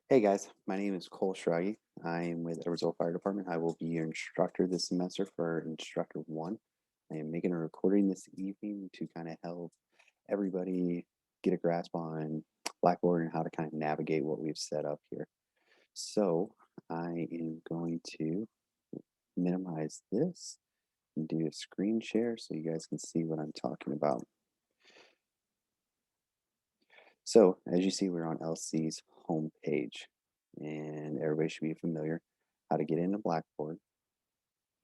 Hey guys, my name is Cole Schrage. I am with Edwardsville Fire Department. I will be your instructor this semester for Instructor 1. I am making a recording this evening to kind of help everybody get a grasp on Blackboard and how to kind of navigate what we've set up here. So I am going to minimize this and do a screen share so you guys can see what I'm talking about. So as you see, we're on LC's home page, and everybody should be familiar how to get into Blackboard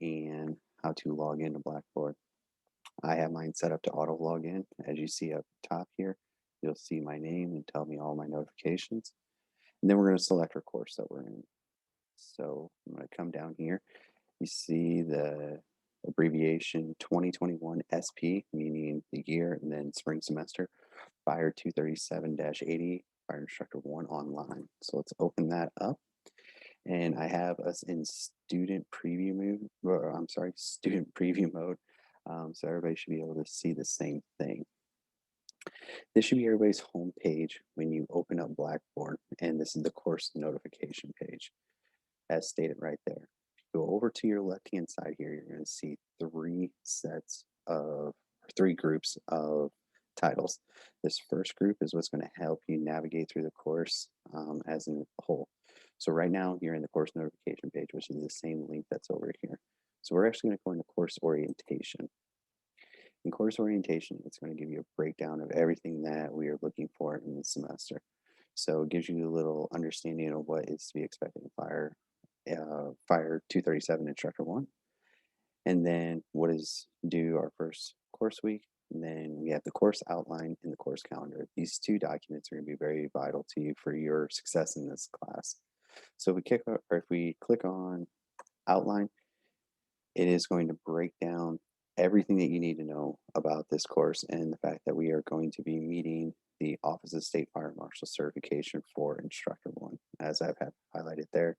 and how to log into Blackboard. I have mine set up to auto log in. As you see up top here, you'll see my name and tell me all my notifications. And then we're going to select our course that we're in. So I'm going to come down here. You see the abbreviation 2021 SP, meaning the year, and then spring semester, Fire 237-80, Fire Instructor 1 online. So let's open that up. And I have us in student preview mode, or I'm sorry, student preview mode. So everybody should be able to see the same thing. This should be everybody's home page when you open up Blackboard, and this is the course notification page, as stated right there. If you go over to your left-hand side here, you're going to see three groups of titles. This first group is what's going to help you navigate through the course as a whole. So right now you're in the course notification page, which is the same link that's over here. So we're actually going to go into course orientation. In course orientation, it's going to give you a breakdown of everything that we are looking for in the semester. So it gives you a little understanding of what is to be expected in Fire 237 Instructor 1. And then what is due our first course week. And then we have the course outline and the course calendar. These two documents are going to be very vital to you for your success in this class. So if we click on outline, it is going to break down everything that you need to know about this course and the fact that we are going to be meeting the Office of State Fire Marshal certification for Instructor 1, as I've had highlighted there.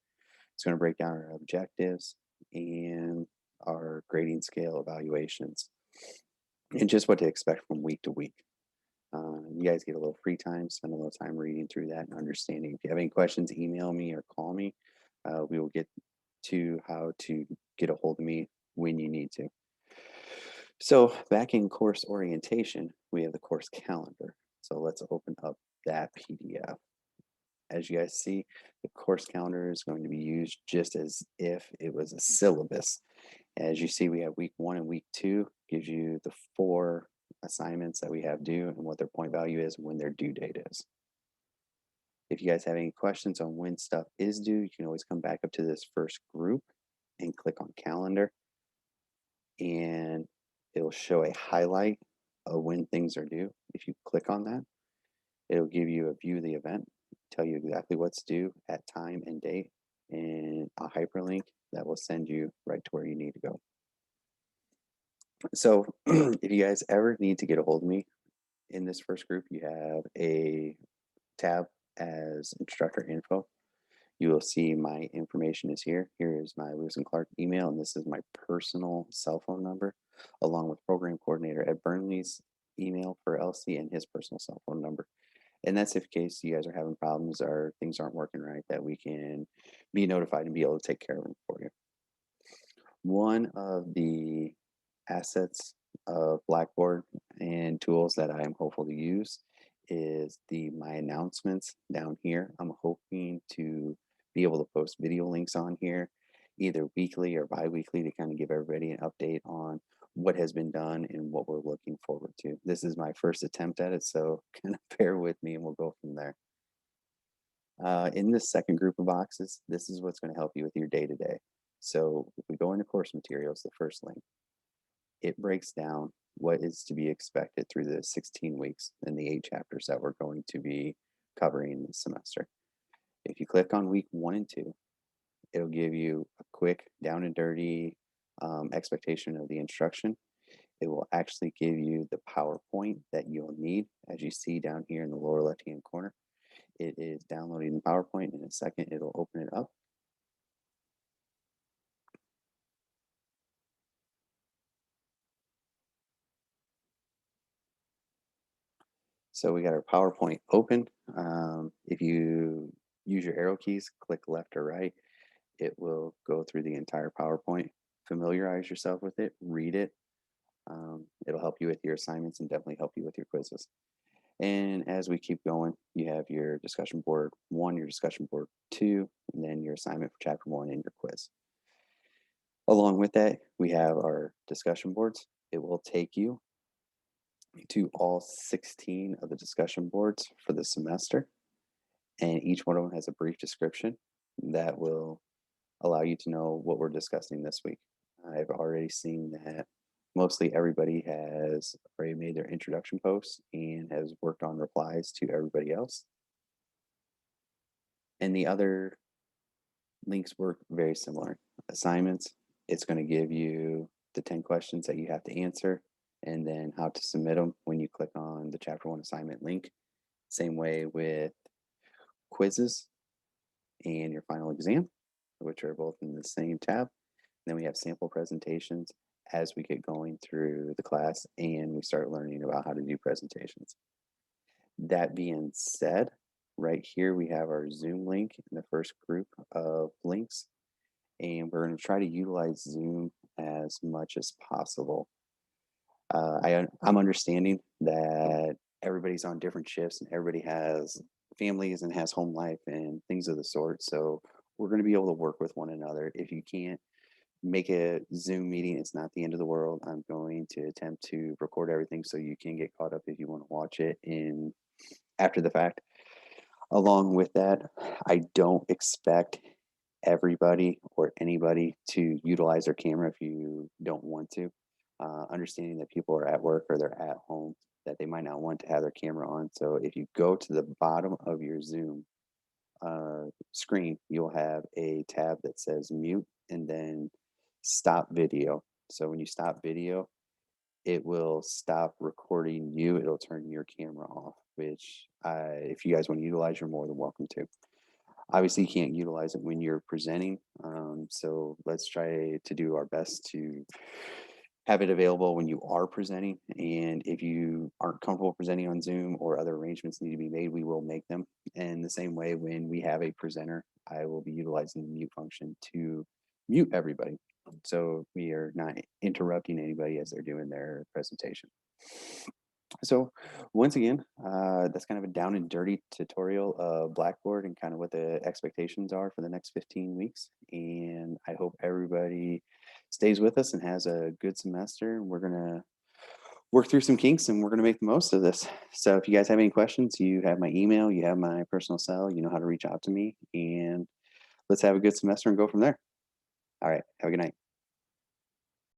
It's going to break down our objectives and our grading scale evaluations and just what to expect from week to week. You guys get a little free time, spend a little time reading through that and understanding. If you have any questions, email me or call me. We will get to how to get a hold of me when you need to. So back in course orientation, we have the course calendar. So let's open up that PDF. As you guys see, the course calendar is going to be used just as if it was a syllabus. As you see, we have week 1 and week 2, gives you the 4 assignments that we have due and what their point value is and when their due date is. If you guys have any questions on when stuff is due, you can always come back up to this first group and click on calendar, and it'll show a highlight of when things are due. If you click on that, it'll give you a view of the event, tell you exactly what's due at time and date, and a hyperlink that will send you right to where you need to go. So if you guys ever need to get a hold of me in this first group, you have a tab as instructor info. You will see my information is here. Here is my Lewis and Clark email, and this is my personal cell phone number, along with program coordinator Ed Burnley's email for LC and his personal cell phone number. And that's if case you guys are having problems or things aren't working right, that we can be notified and be able to take care of them for you. One of the assets of Blackboard and tools that I am hopeful to use is my announcements down here. I'm hoping to be able to post video links on here either weekly or bi-weekly to kind of give everybody an update on what has been done and what we're looking forward to. This is my first attempt at it, so kind of bear with me and we'll go from there. In this second group of boxes, this is what's going to help you with your day-to-day. So if we go into course materials, the first link, it breaks down what is to be expected through the 16 weeks and the 8 chapters that we're going to be covering this semester. If you click on week 1 and 2, it'll give you a quick down and dirty expectation of the instruction. It will actually give you the PowerPoint that you'll need, as you see down here in the lower left-hand corner. It is downloading the PowerPoint. In a second, it'll open it up. So we got our PowerPoint open. If you use your arrow keys, click left or right. It will go through the entire PowerPoint. Familiarize yourself with it, read it. It'll help you with your assignments and definitely help you with your quizzes. And as we keep going, you have your discussion board one, your discussion board two, and then your assignment for chapter one and your quiz. Along with that, we have our discussion boards. It will take you to all 16 of the discussion boards for the semester, and each one of them has a brief description that will allow you to know what we're discussing this week. I've already seen that mostly everybody has already made their introduction posts and has worked on replies to everybody else. And the other links work very similar. Assignments, it's going to give you the 10 questions that you have to answer and then how to submit them when you click on the chapter one assignment link. Same way with quizzes and your final exam, which are both in the same tab. Then we have sample presentations as we get going through the class and we start learning about how to do presentations. That being said, right here we have our Zoom link in the first group of links, and we're going to try to utilize Zoom as much as possible. I'm understanding that everybody's on different shifts and everybody has families and has home life and things of the sort. So we're going to be able to work with one another. If you can't make a Zoom meeting, it's not the end of the world. I'm going to attempt to record everything so you can get caught up if you want to watch it in after the fact. Along with that, I don't expect everybody or anybody to utilize their camera if you don't want to. Understanding that people are at work or they're at home, that they might not want to have their camera on. So if you go to the bottom of your Zoom screen, you'll have a tab that says mute and then stop video. So when you stop video, it will stop recording you. It'll turn your camera off, which if you guys want to utilize, you're more than welcome to. Obviously, you can't utilize it when you're presenting. So let's try to do our best to have it available when you are presenting. And if you aren't comfortable presenting on Zoom or other arrangements need to be made, we will make them. And the same way, when we have a presenter, I will be utilizing the mute function to mute everybody. So we are not interrupting anybody as they're doing their presentation. So once again, that's kind of a down and dirty tutorial of Blackboard and kind of what the expectations are for the next 15 weeks. And I hope everybody stays with us and has a good semester. We're going to work through some kinks and we're going to make the most of this. So if you guys have any questions, you have my email, you have my personal cell, you know how to reach out to me, and let's have a good semester and go from there. All right. Have a good night.